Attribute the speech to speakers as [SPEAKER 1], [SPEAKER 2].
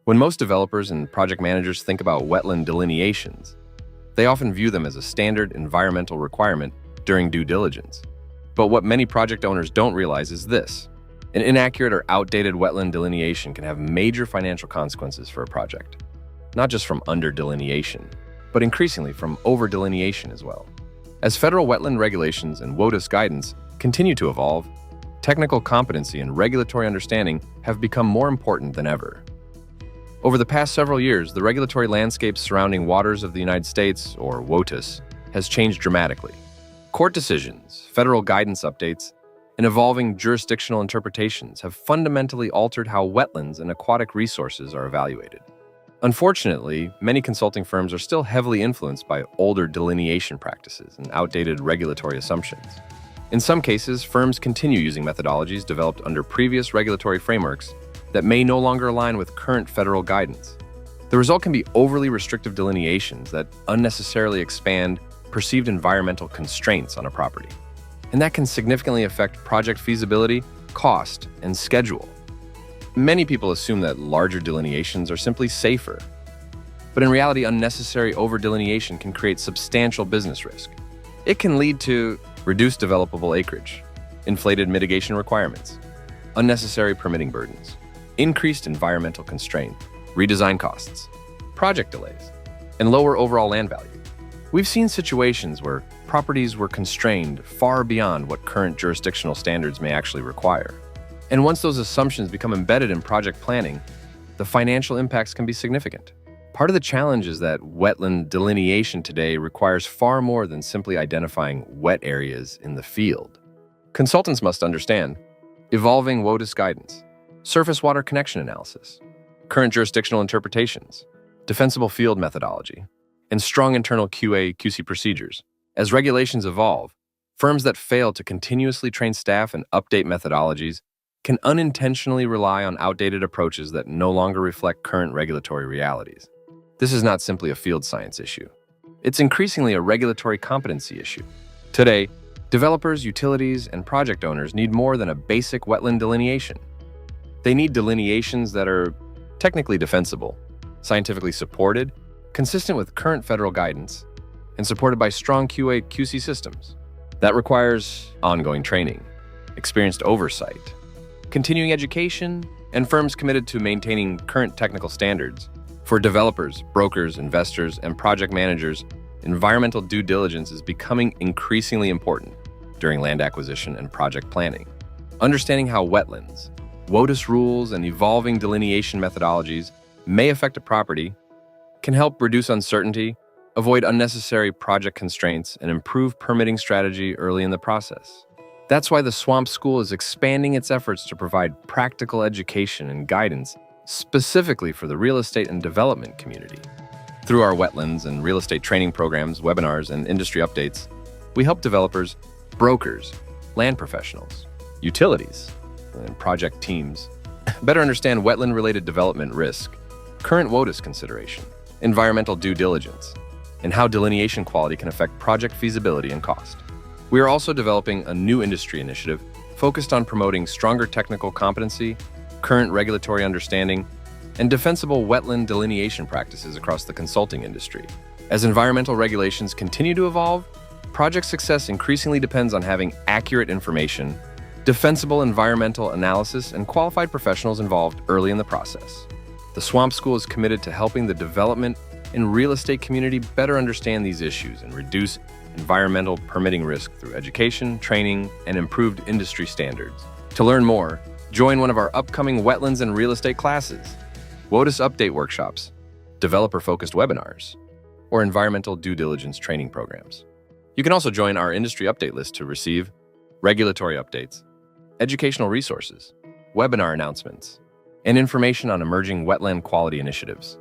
[SPEAKER 1] When most developers and project managers think about wetland delineations, they often view them as a standard environmental requirement during due diligence. But what many project owners don't realize is this: an inaccurate or outdated wetland delineation can have major financial consequences for a project, not just from under-delineation, but increasingly from over-delineation as well. As federal wetland regulations and WOTUS guidance continue to evolve, technical competency and regulatory understanding have become more important than ever. Over the past several years, the regulatory landscape surrounding waters of the United States, or WOTUS, has changed dramatically. Court decisions, federal guidance updates, and evolving jurisdictional interpretations have fundamentally altered how wetlands and aquatic resources are evaluated. Unfortunately, many consulting firms are still heavily influenced by older delineation practices and outdated regulatory assumptions. In some cases, firms continue using methodologies developed under previous regulatory frameworks that may no longer align with current federal guidance. The result can be overly restrictive delineations that unnecessarily expand perceived environmental constraints on a property. And that can significantly affect project feasibility, cost, and schedule. Many people assume that larger delineations are simply safer. But in reality, unnecessary over-delineation can create substantial business risk. It can lead to reduced developable acreage, inflated mitigation requirements, unnecessary permitting burdens, increased environmental constraint, redesign costs, project delays, and lower overall land value. We've seen situations where properties were constrained far beyond what current jurisdictional standards may actually require. And once those assumptions become embedded in project planning, the financial impacts can be significant. Part of the challenge is that wetland delineation today requires far more than simply identifying wet areas in the field. Consultants must understand evolving WOTUS guidance, surface water connection analysis, current jurisdictional interpretations, defensible field methodology, and strong internal QA/QC procedures. As regulations evolve, firms that fail to continuously train staff and update methodologies can unintentionally rely on outdated approaches that no longer reflect current regulatory realities. This is not simply a field science issue. It's increasingly a regulatory competency issue. Today, developers, utilities, and project owners need more than a basic wetland delineation. They need delineations that are technically defensible, scientifically supported, consistent with current federal guidance, and supported by strong QA/QC systems. That requires ongoing training, experienced oversight, continuing education, and firms committed to maintaining current technical standards. For developers, brokers, investors, and project managers, environmental due diligence is becoming increasingly important during land acquisition and project planning. Understanding how wetlands, WOTUS rules, and evolving delineation methodologies may affect a property can help reduce uncertainty, avoid unnecessary project constraints, and improve permitting strategy early in the process. That's why the Swamp School is expanding its efforts to provide practical education and guidance specifically for the real estate and development community. Through our wetlands and real estate training programs, webinars, and industry updates, we help developers, brokers, land professionals, utilities, and project teams better understand wetland-related development risk, current WOTUS consideration, environmental due diligence, and how delineation quality can affect project feasibility and cost. We are also developing a new industry initiative focused on promoting stronger technical competency, current regulatory understanding, and defensible wetland delineation practices across the consulting industry. As environmental regulations continue to evolve, project success increasingly depends on having accurate information, defensible environmental analysis, and qualified professionals involved early in the process. The Swamp School is committed to helping the development and real estate community better understand these issues and reduce environmental permitting risk through education, training, and improved industry standards. To learn more, join one of our upcoming wetlands and real estate classes, WOTUS update workshops, developer-focused webinars, or environmental due diligence training programs. You can also join our industry update list to receive regulatory updates, educational resources, webinar announcements, and information on emerging wetland quality initiatives.